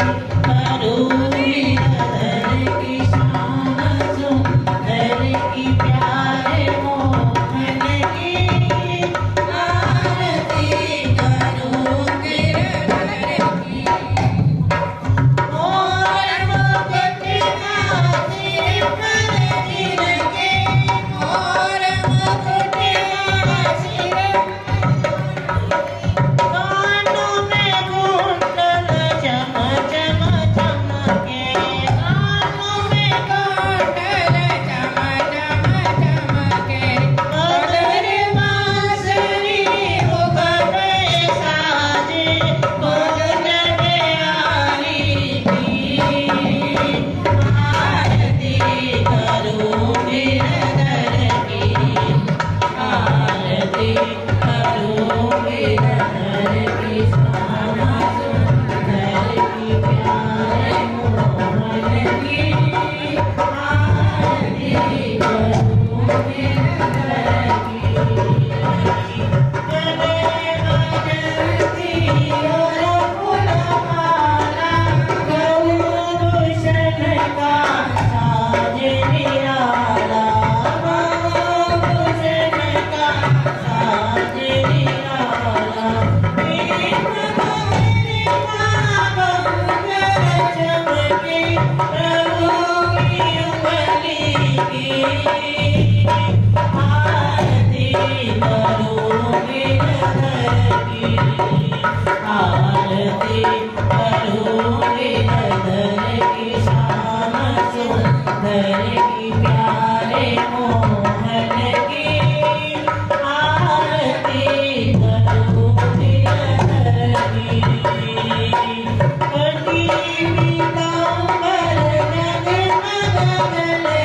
की प्यारे मोहन की आरती करो गिरधर की कटी पीताम्बर जगमग गले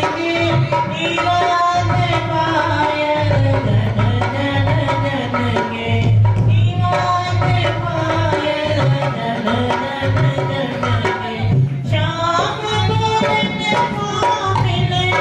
निराज पायल जन जन जन के निराज पायल जन जन जन के श्याम लोचन को मिले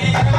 Oh,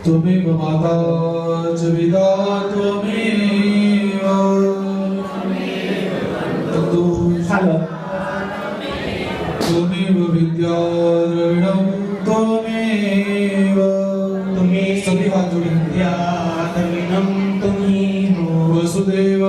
त्वमेव माता च पिता त्वमेव त्वमेव विद्या द्रविणं त्वमेव सभी हाथ जोड़े विद्याधर्मिणं तुम्ही हो वसुदेव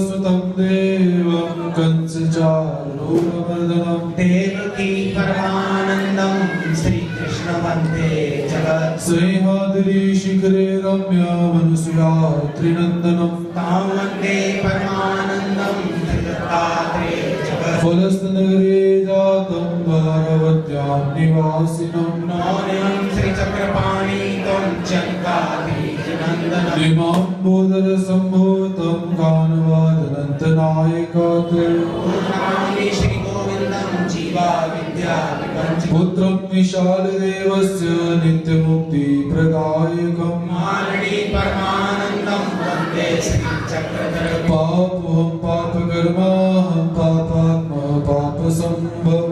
सुतं देवं कंसचारूरमर्दनं देवकी परमानन्दं श्रीकृष्ण वन्दे जगत् सह्याद्रि शिखरे रम्यमनुसुया त्रिनन्दनं तां वन्दे परमानन्दं त्रिदत्तात्रे जगत् फलस्तनगरे जातं भारवत्यां निवासिनं नौन्यं श्रीचक्रपाणि त्वं चन्काधीशनन्दनं विमाम्बोदरसम्भूतं गानवादनन्तनायकात् पूर्णानि श्रीगोविन्दं जीवा विद्यादिपञ्च पुत्रं विशालदेवस्य नित्यमुक्तिप्रदायकं मानणी परमानन्दं वन्दे श्रीचक्रधर पापोऽहं पापकर्माहं पापात्मा पापसम्भव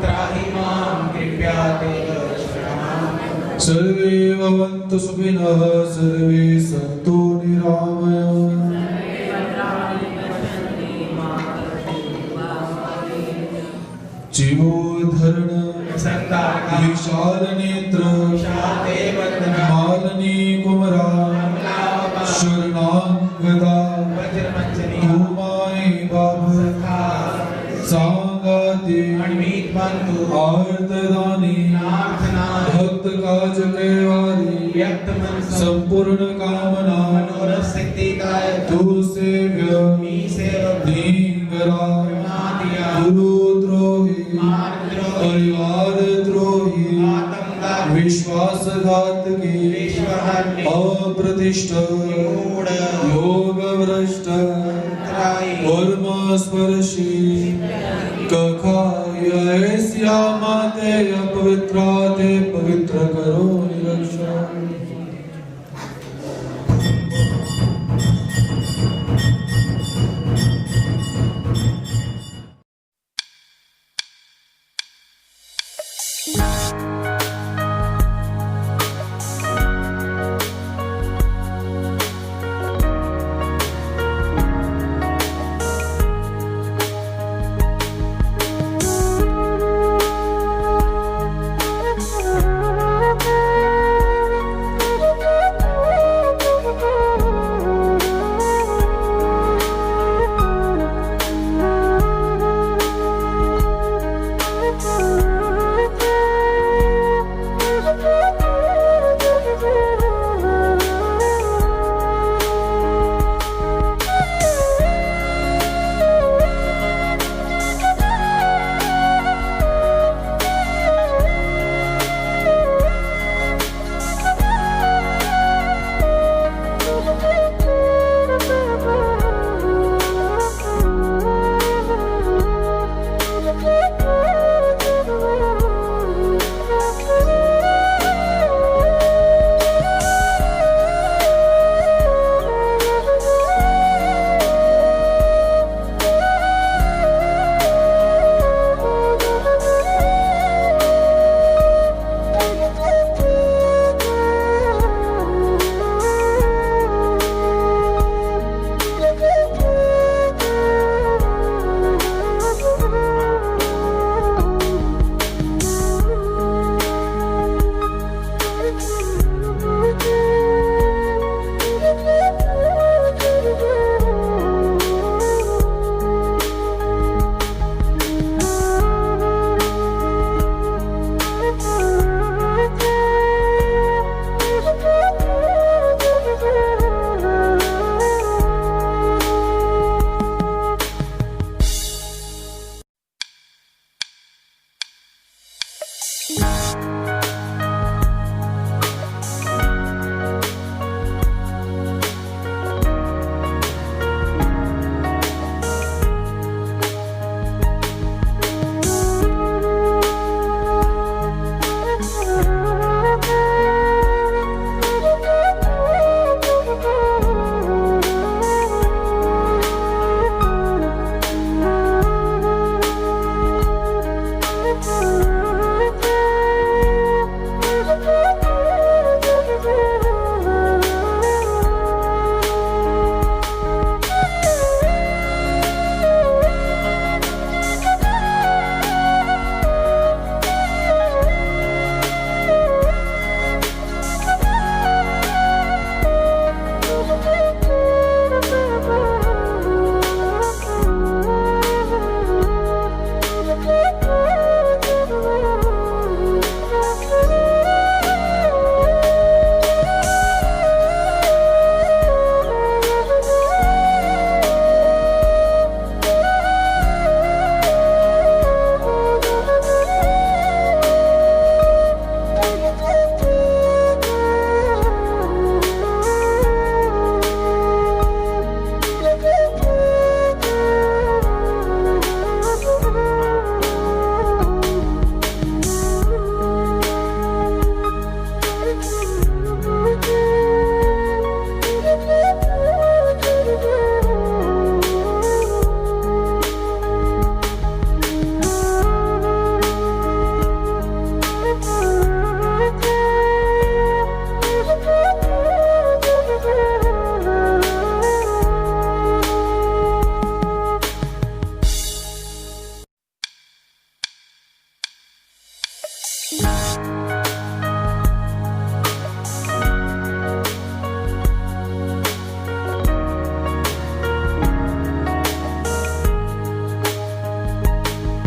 त्राहि मां कृपया देव शरणं सर्वे भवन्तु सुखिनः सर्वे सन्तु निरामयाः जीवोद्धरण संताका विशाल नेत्र शाते वन्दना मालिनी कुमरा शरणागता वज्रपञ्चमी कुमाई बाबा सखा सांगाति अण्मित बन्धु आर्तदानी प्रार्थना भक्त काज कैवारी व्यक्त मन संपूर्ण कामना मनोरथ सिद्धिदाय तू सेव्य मी सेवक दीनगरा मादिया गुरुद्रोही मार्गद्रोही परिवार द्रोही आतंकवाद विश्वासघातकी विश्वहर्णी अप्रतिष्ठ मूढ़ योग भ्रष्ट त्रायी कर्म स्पर्शी कखाया ऐस्या माते अपवित्राते पवित्र करो